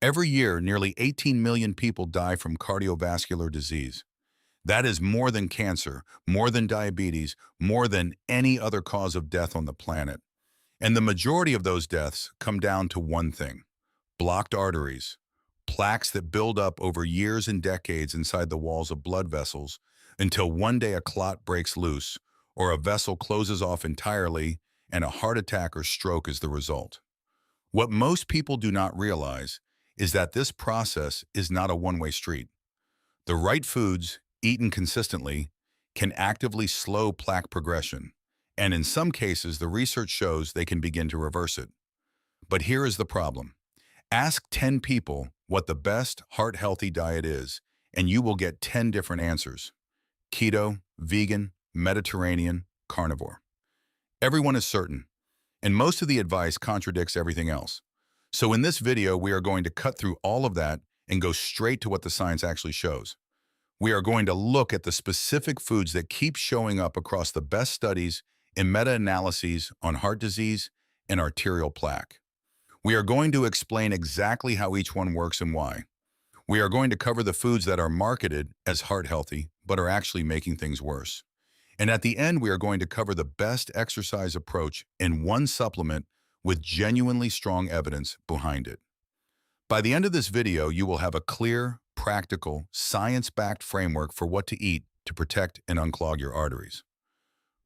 Every year, nearly 18 million people die from cardiovascular disease. That is more than cancer, more than diabetes, more than any other cause of death on the planet. And the majority of those deaths come down to one thing: blocked arteries, plaques that build up over years and decades inside the walls of blood vessels until one day a clot breaks loose or a vessel closes off entirely and a heart attack or stroke is the result. What most people do not realize is that this process is not a one-way street. The right foods, eaten consistently, can actively slow plaque progression, and in some cases, the research shows they can begin to reverse it. But here is the problem. Ask 10 people what the best heart-healthy diet is, and you will get 10 different answers: keto, vegan, Mediterranean, carnivore. Everyone is certain, and most of the advice contradicts everything else. So in this video, we are going to cut through all of that and go straight to what the science actually shows. We are going to look at the specific foods that keep showing up across the best studies in meta-analyses on heart disease and arterial plaque. We are going to explain exactly how each one works and why. We are going to cover the foods that are marketed as heart healthy, but are actually making things worse. And at the end, we are going to cover the best exercise approach in one supplement with genuinely strong evidence behind it. By the end of this video, you will have a clear, practical, science-backed framework for what to eat to protect and unclog your arteries.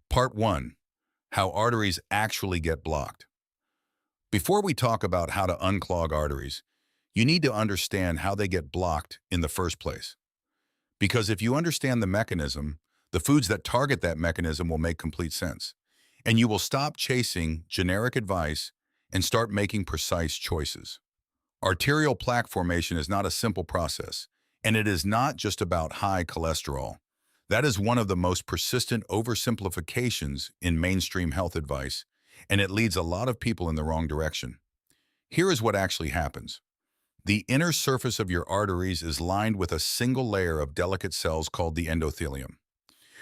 Part 1. How arteries actually get blocked. Before we talk about how to unclog arteries, you need to understand how they get blocked in the first place. Because if you understand the mechanism, the foods that target that mechanism will make complete sense, and you will stop chasing generic advice and start making precise choices. Arterial plaque formation is not a simple process, and it is not just about high cholesterol. That is one of the most persistent oversimplifications in mainstream health advice, and it leads a lot of people in the wrong direction. Here is what actually happens. The inner surface of your arteries is lined with a single layer of delicate cells called the endothelium.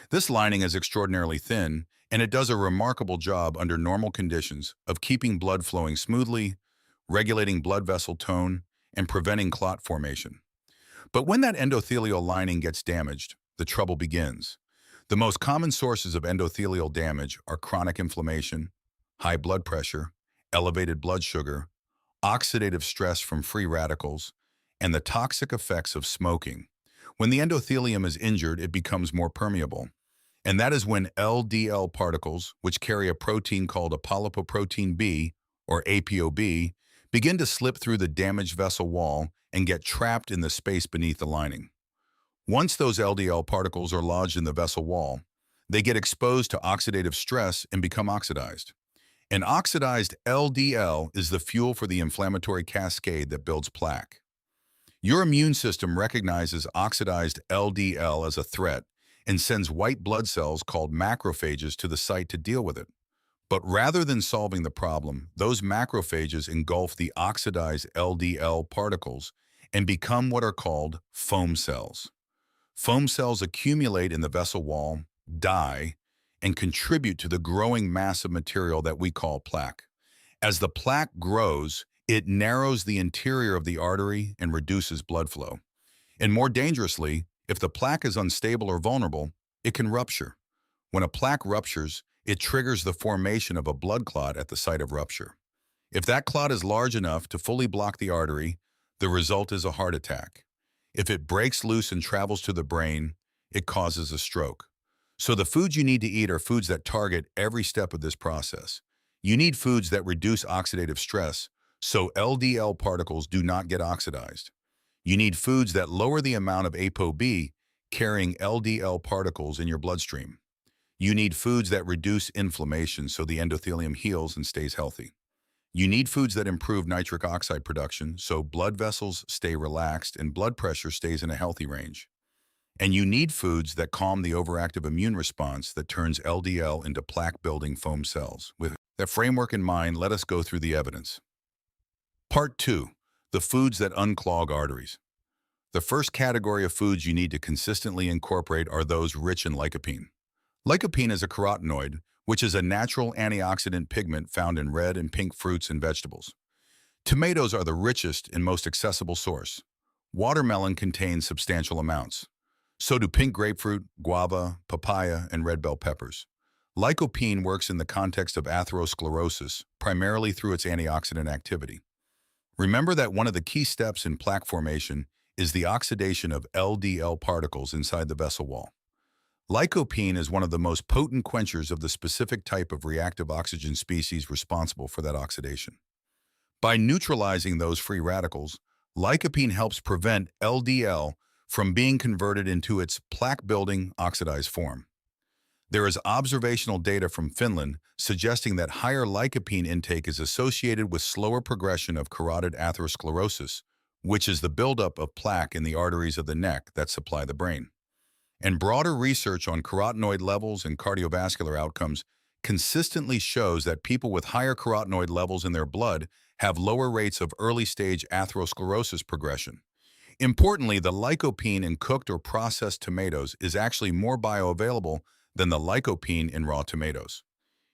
This lining is extraordinarily thin, and it does a remarkable job under normal conditions of keeping blood flowing smoothly, regulating blood vessel tone, and preventing clot formation. But when that endothelial lining gets damaged, the trouble begins. The most common sources of endothelial damage are chronic inflammation, high blood pressure, elevated blood sugar, oxidative stress from free radicals, and the toxic effects of smoking. When the endothelium is injured, it becomes more permeable. And that is when LDL particles, which carry a protein called apolipoprotein B, or ApoB, begin to slip through the damaged vessel wall and get trapped in the space beneath the lining. Once those LDL particles are lodged in the vessel wall, they get exposed to oxidative stress and become oxidized. And oxidized LDL is the fuel for the inflammatory cascade that builds plaque. Your immune system recognizes oxidized LDL as a threat and sends white blood cells called macrophages to the site to deal with it. But rather than solving the problem, those macrophages engulf the oxidized LDL particles and become what are called foam cells. Foam cells accumulate in the vessel wall, die, and contribute to the growing mass of material that we call plaque. As the plaque grows, it narrows the interior of the artery and reduces blood flow. And more dangerously, if the plaque is unstable or vulnerable, it can rupture. When a plaque ruptures, it triggers the formation of a blood clot at the site of rupture. If that clot is large enough to fully block the artery, the result is a heart attack. If it breaks loose and travels to the brain, it causes a stroke. So the foods you need to eat are foods that target every step of this process. You need foods that reduce oxidative stress, so LDL particles do not get oxidized. You need foods that lower the amount of ApoB carrying LDL particles in your bloodstream. You need foods that reduce inflammation so the endothelium heals and stays healthy. You need foods that improve nitric oxide production so blood vessels stay relaxed and blood pressure stays in a healthy range. And you need foods that calm the overactive immune response that turns LDL into plaque-building foam cells. With that framework in mind, let us go through the evidence. Part 2. The foods that unclog arteries. The first category of foods you need to consistently incorporate are those rich in lycopene. Lycopene is a carotenoid, which is a natural antioxidant pigment found in red and pink fruits and vegetables. Tomatoes are the richest and most accessible source. Watermelon contains substantial amounts. So do pink grapefruit, guava, papaya, and red bell peppers. Lycopene works in the context of atherosclerosis, primarily through its antioxidant activity. Remember that one of the key steps in plaque formation is the oxidation of LDL particles inside the vessel wall. Lycopene is one of the most potent quenchers of the specific type of reactive oxygen species responsible for that oxidation. By neutralizing those free radicals, lycopene helps prevent LDL from being converted into its plaque-building oxidized form. There is observational data from Finland suggesting that higher lycopene intake is associated with slower progression of carotid atherosclerosis, which is the buildup of plaque in the arteries of the neck that supply the brain. And broader research on carotenoid levels and cardiovascular outcomes consistently shows that people with higher carotenoid levels in their blood have lower rates of early-stage atherosclerosis progression. Importantly, the lycopene in cooked or processed tomatoes is actually more bioavailable than the lycopene in raw tomatoes.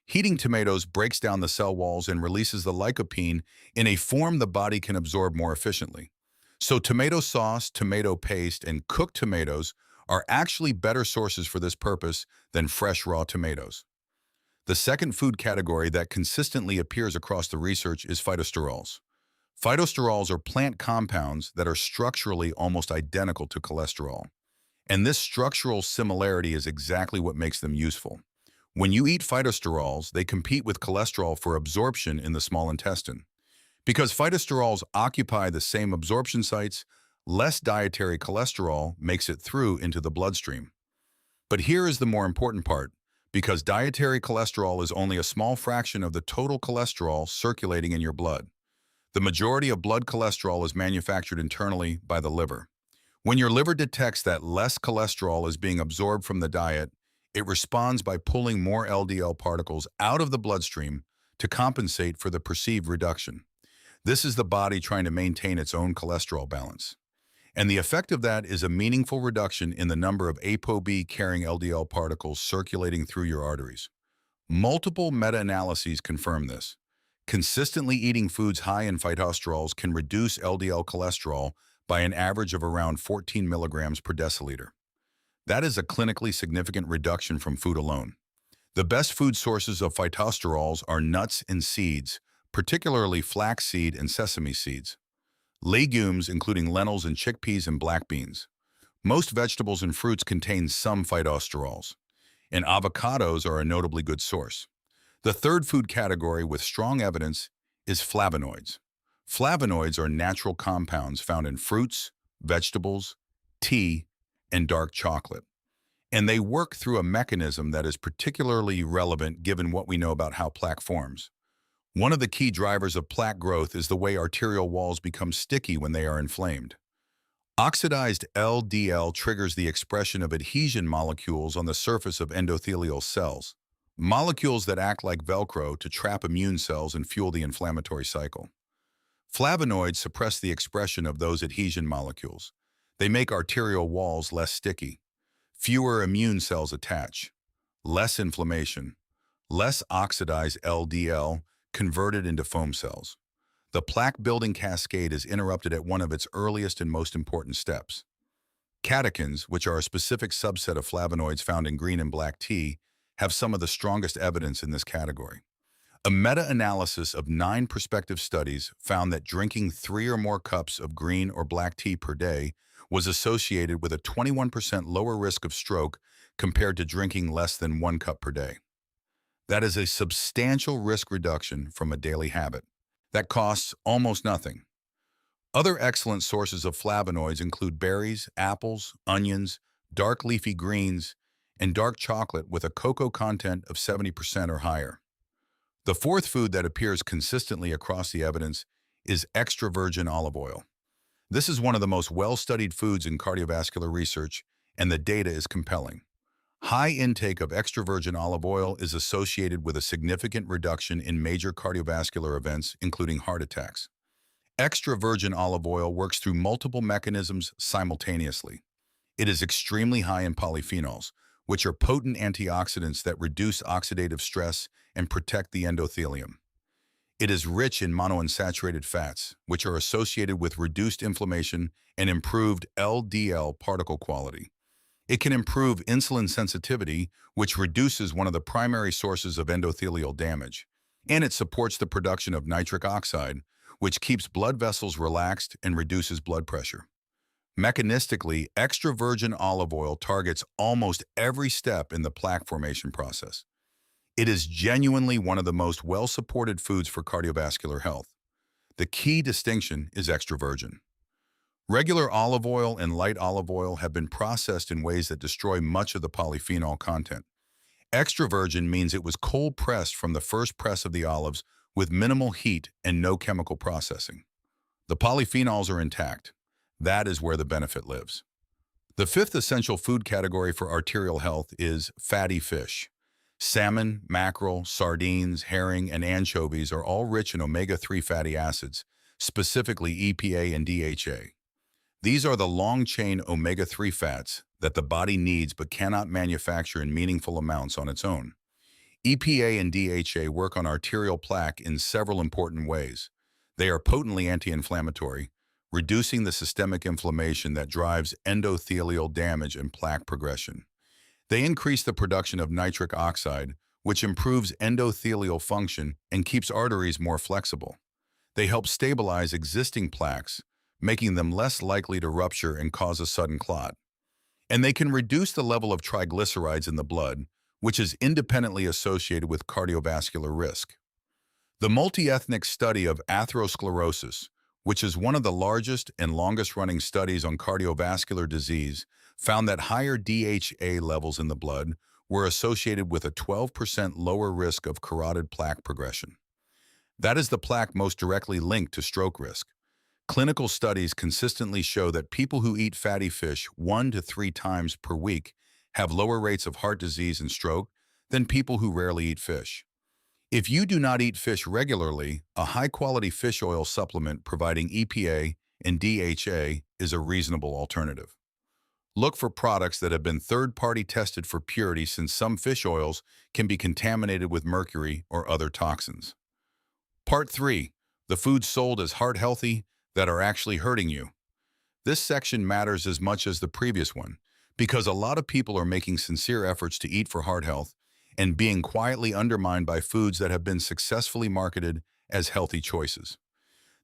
Heating tomatoes breaks down the cell walls and releases the lycopene in a form the body can absorb more efficiently. So tomato sauce, tomato paste, and cooked tomatoes are actually better sources for this purpose than fresh raw tomatoes. The second food category that consistently appears across the research is phytosterols. Phytosterols are plant compounds that are structurally almost identical to cholesterol. And this structural similarity is exactly what makes them useful. When you eat phytosterols, they compete with cholesterol for absorption in the small intestine. Because phytosterols occupy the same absorption sites, less dietary cholesterol makes it through into the bloodstream. But here is the more important part. Because dietary cholesterol is only a small fraction of the total cholesterol circulating in your blood. The majority of blood cholesterol is manufactured internally by the liver. When your liver detects that less cholesterol is being absorbed from the diet, it responds by pulling more LDL particles out of the bloodstream to compensate for the perceived reduction. This is the body trying to maintain its own cholesterol balance. And the effect of that is a meaningful reduction in the number of ApoB-carrying LDL particles circulating through your arteries. Multiple meta-analyses confirm this. Consistently eating foods high in phytosterols can reduce LDL cholesterol by an average of around 14 milligrams per deciliter. That is a clinically significant reduction from food alone. The best food sources of phytosterols are nuts and seeds, particularly flaxseed and sesame seeds. Legumes, including lentils and chickpeas and black beans. Most vegetables and fruits contain some phytosterols, and avocados are a notably good source. The third food category with strong evidence is flavonoids. Flavonoids are natural compounds found in fruits, vegetables, tea, and dark chocolate. And they work through a mechanism that is particularly relevant given what we know about how plaque forms. One of the key drivers of plaque growth is the way arterial walls become sticky when they are inflamed. Oxidized LDL triggers the expression of adhesion molecules on the surface of endothelial cells, molecules that act like Velcro to trap immune cells and fuel the inflammatory cycle. Flavonoids suppress the expression of those adhesion molecules. They make arterial walls less sticky. Fewer immune cells attach. Less inflammation. Less oxidized LDL converted into foam cells. The plaque-building cascade is interrupted at one of its earliest and most important steps. Catechins, which are a specific subset of flavonoids found in green and black tea, have some of the strongest evidence in this category. A meta-analysis of 9 prospective studies found that drinking 3 or more cups of green or black tea per day was associated with a 21% lower risk of stroke compared to drinking less than 1 cup per day. That is a substantial risk reduction from a daily habit. That costs almost nothing. Other excellent sources of flavonoids include berries, apples, onions, dark leafy greens, and dark chocolate with a cocoa content of 70% or higher. The fourth food that appears consistently across the evidence is extra virgin olive oil. This is one of the most well-studied foods in cardiovascular research, and the data is compelling. High intake of extra virgin olive oil is associated with a significant reduction in major cardiovascular events, including heart attacks. Extra virgin olive oil works through multiple mechanisms simultaneously. It is extremely high in polyphenols, which are potent antioxidants that reduce oxidative stress and protect the endothelium. It is rich in monounsaturated fats, which are associated with reduced inflammation and improved LDL particle quality. It can improve insulin sensitivity, which reduces one of the primary sources of endothelial damage. And it supports the production of nitric oxide, which keeps blood vessels relaxed and reduces blood pressure. Mechanistically, extra virgin olive oil targets almost every step in the plaque formation process. It is genuinely one of the most well-supported foods for cardiovascular health. The key distinction is extra virgin. Regular olive oil and light olive oil have been processed in ways that destroy much of the polyphenol content. Extra virgin means it was cold pressed from the first press of the olives with minimal heat and no chemical processing. The polyphenols are intact. That is where the benefit lives. The fifth essential food category for arterial health is fatty fish. Salmon, mackerel, sardines, herring, and anchovies are all rich in omega-3 fatty acids, specifically EPA and DHA. These are the long-chain omega-3 fats that the body needs but cannot manufacture in meaningful amounts on its own. EPA and DHA work on arterial plaque in several important ways. They are potently anti-inflammatory, reducing the systemic inflammation that drives endothelial damage and plaque progression. They increase the production of nitric oxide, which improves endothelial function and keeps arteries more flexible. They help stabilize existing plaques, making them less likely to rupture and cause a sudden clot. And they can reduce the level of triglycerides in the blood, which is independently associated with cardiovascular risk. The multi-ethnic study of atherosclerosis, which is one of the largest and longest-running studies on cardiovascular disease, found that higher DHA levels in the blood were associated with a 12% lower risk of carotid plaque progression. That is the plaque most directly linked to stroke risk. Clinical studies consistently show that people who eat fatty fish 1 to 3 times per week have lower rates of heart disease and stroke than people who rarely eat fish. If you do not eat fish regularly, a high-quality fish oil supplement providing EPA and DHA is a reasonable alternative. Look for products that have been third-party tested for purity, since some fish oils can be contaminated with mercury or other toxins. Part 3. The foods sold as heart-healthy that are actually hurting you. This section matters as much as the previous one, because a lot of people are making sincere efforts to eat for heart health and being quietly undermined by foods that have been successfully marketed as healthy choices.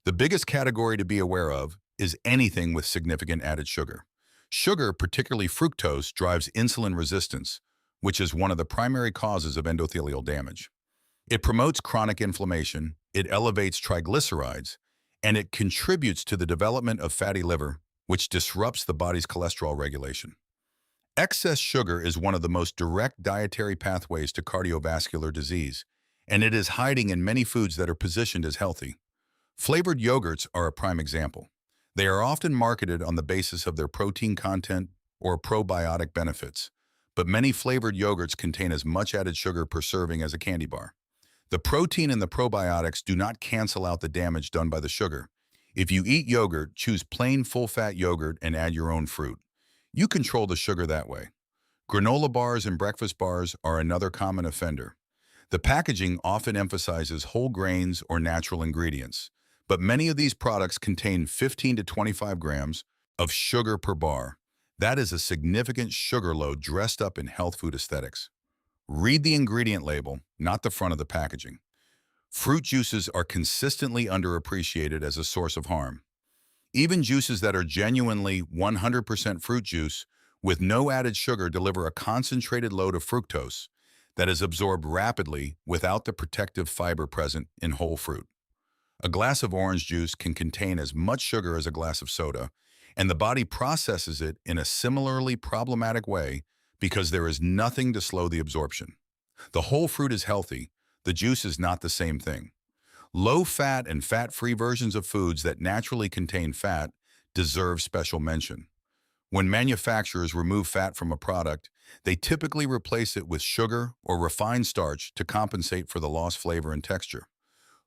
The biggest category to be aware of is anything with significant added sugar. Sugar, particularly fructose, drives insulin resistance, which is one of the primary causes of endothelial damage. It promotes chronic inflammation, it elevates triglycerides, and it contributes to the development of fatty liver, which disrupts the body's cholesterol regulation. Excess sugar is one of the most direct dietary pathways to cardiovascular disease, and it is hiding in many foods that are positioned as healthy. Flavored yogurts are a prime example. They are often marketed on the basis of their protein content or probiotic benefits, but many flavored yogurts contain as much added sugar per serving as a candy bar. The protein and the probiotics do not cancel out the damage done by the sugar. If you eat yogurt, choose plain full-fat yogurt and add your own fruit. You control the sugar that way. Granola bars and breakfast bars are another common offender. The packaging often emphasizes whole grains or natural ingredients, but many of these products contain 15 to 25 grams of sugar per bar. That is a significant sugar load dressed up in health food aesthetics. Read the ingredient label, not the front of the packaging. Fruit juices are consistently underappreciated as a source of harm. Even juices that are genuinely 100% fruit juice with no added sugar deliver a concentrated load of fructose that is absorbed rapidly without the protective fiber present in whole fruit. A glass of orange juice can contain as much sugar as a glass of soda, and the body processes it in a similarly problematic way because there is nothing to slow the absorption. The whole fruit is healthy, the juice is not the same thing. Low-fat and fat-free versions of foods that naturally contain fat deserve special mention. When manufacturers remove fat from a product, they typically replace it with sugar or refined starch to compensate for the lost flavor and texture.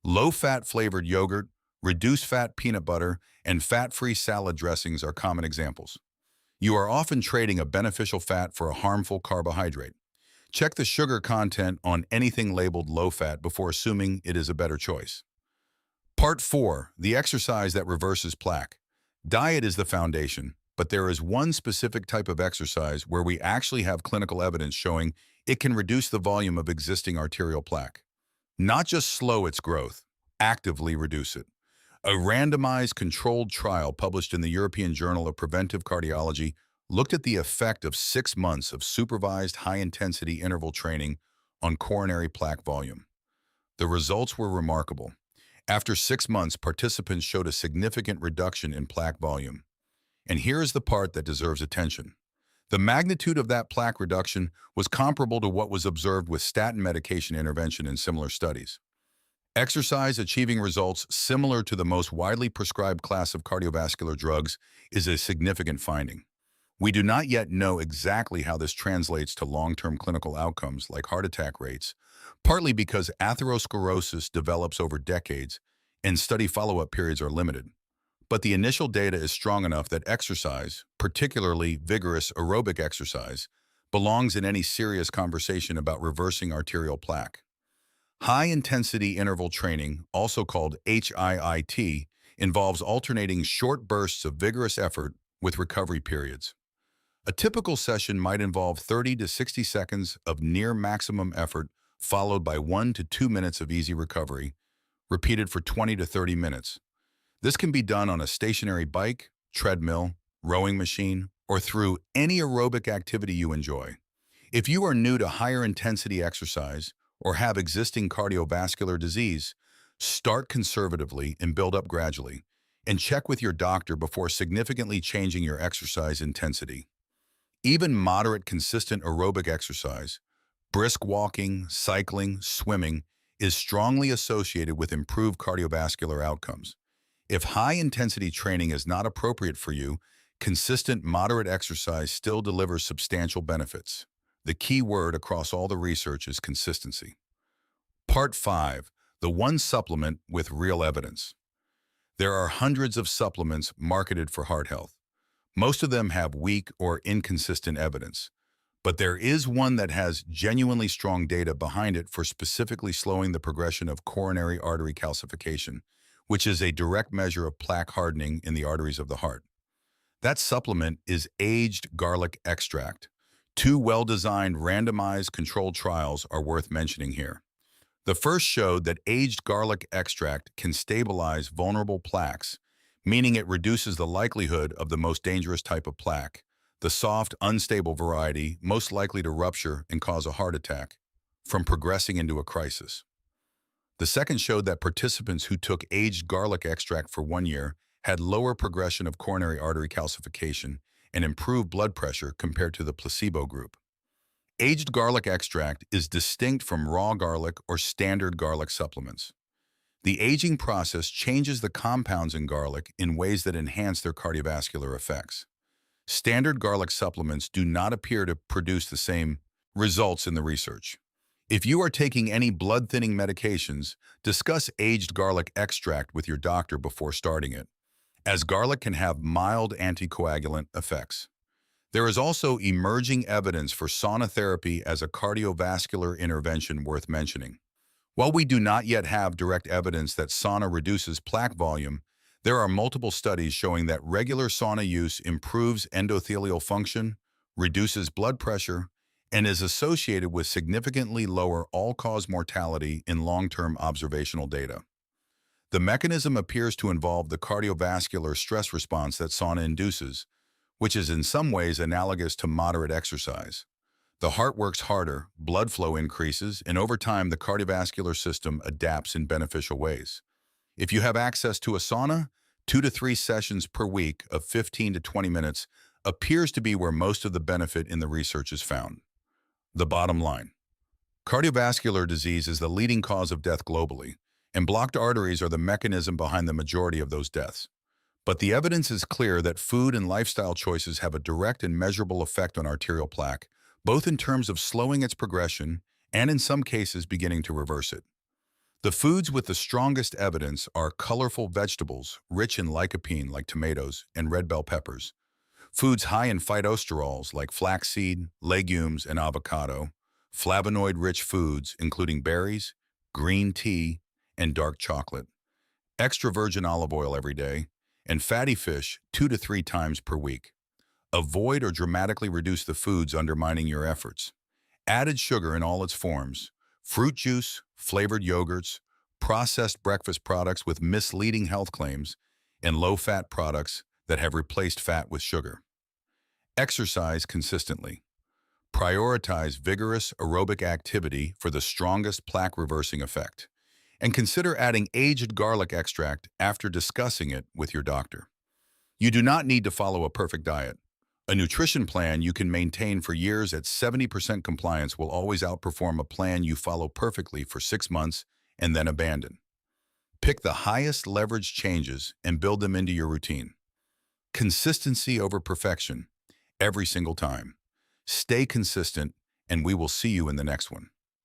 Low-fat flavored yogurt, reduced-fat peanut butter, and fat-free salad dressings are common examples. You are often trading a beneficial fat for a harmful carbohydrate. Check the sugar content on anything labeled low-fat before assuming it is a better choice. Part 4, the exercise that reverses plaque. Diet is the foundation, but there is one specific type of exercise where we actually have clinical evidence showing it can reduce the volume of existing arterial plaque. Not just slow its growth, actively reduce it. A randomized controlled trial published in the European Journal of Preventive Cardiology looked at the effect of 6 months of supervised high-intensity interval training on coronary plaque volume. The results were remarkable. After 6 months, participants showed a significant reduction in plaque volume. And here is the part that deserves attention. The magnitude of that plaque reduction was comparable to what was observed with statin medication intervention in similar studies. Exercise achieving results similar to the most widely prescribed class of cardiovascular drugs is a significant finding. We do not yet know exactly how this translates to long-term clinical outcomes like heart attack rates, partly because atherosclerosis develops over decades and study follow-up periods are limited. But the initial data is strong enough that exercise, particularly vigorous aerobic exercise, belongs in any serious conversation about reversing arterial plaque. High-intensity interval training, also called HIIT, involves alternating short bursts of vigorous effort with recovery periods. A typical session might involve 30 to 60 seconds of near maximum effort followed by 1 to 2 minutes of easy recovery, repeated for 20 to 30 minutes. This can be done on a stationary bike, treadmill, rowing machine, or through any aerobic activity you enjoy. If you are new to higher intensity exercise or have existing cardiovascular disease, start conservatively and build up gradually, and check with your doctor before significantly changing your exercise intensity. Even moderate consistent aerobic exercise, brisk walking, cycling, swimming, is strongly associated with improved cardiovascular outcomes. If high-intensity training is not appropriate for you, consistent moderate exercise still delivers substantial benefits. The key word across all the research is consistency. Part 5, the one supplement with real evidence. There are hundreds of supplements marketed for heart health. Most of them have weak or inconsistent evidence, but there is one that has genuinely strong data behind it for specifically slowing the progression of coronary artery calcification, which is a direct measure of plaque hardening in the arteries of the heart. That supplement is aged garlic extract. 2 well-designed randomized controlled trials are worth mentioning here. The first showed that aged garlic extract can stabilize vulnerable plaques, meaning it reduces the likelihood of the most dangerous type of plaque, the soft, unstable variety most likely to rupture and cause a heart attack, from progressing into a crisis. The second showed that participants who took aged garlic extract for 1 year had lower progression of coronary artery calcification and improved blood pressure compared to the placebo group. Aged garlic extract is distinct from raw garlic or standard garlic supplements. The aging process changes the compounds in garlic in ways that enhance their cardiovascular effects. Standard garlic supplements do not appear to produce the same results in the research. If you are taking any blood-thinning medications, discuss aged garlic extract with your doctor before starting it, as garlic can have mild anticoagulant effects. There is also emerging evidence for sauna therapy as a cardiovascular intervention worth mentioning. While we do not yet have direct evidence that sauna reduces plaque volume, there are multiple studies showing that regular sauna use improves endothelial function, reduces blood pressure, and is associated with significantly lower all-cause mortality in long-term observational data. The mechanism appears to involve the cardiovascular stress response that sauna induces, which is in some ways analogous to moderate exercise. The heart works harder, blood flow increases, and over time the cardiovascular system adapts in beneficial ways. If you have access to a sauna, 2 to 3 sessions per week of 15 to 20 minutes appears to be where most of the benefit in the research is found. The bottom line: cardiovascular disease is the leading cause of death globally, and blocked arteries are the mechanism behind the majority of those deaths. But the evidence is clear that food and lifestyle choices have a direct and measurable effect on arterial plaque, both in terms of slowing its progression and in some cases beginning to reverse it. The foods with the strongest evidence are colorful vegetables rich in lycopene like tomatoes and red bell peppers, foods high in phytosterols like flaxseed, legumes, and avocado, flavonoid-rich foods including berries, green tea, and dark chocolate, extra virgin olive oil every day, and fatty fish 2 to 3 times per week. Avoid or dramatically reduce the foods undermining your efforts. Added sugar in all its forms, fruit juice, flavored yogurts, processed breakfast products with misleading health claims, and low-fat products that have replaced fat with sugar. Exercise consistently. Prioritize vigorous aerobic activity for the strongest plaque-reversing effect. And consider adding aged garlic extract after discussing it with your doctor. You do not need to follow a perfect diet. A nutrition plan you can maintain for years at 70% compliance will always outperform a plan you follow perfectly for 6 months and then abandon. Pick the highest leverage changes and build them into your routine. Consistency over perfection every single time. Stay consistent, and we will see you in the next one.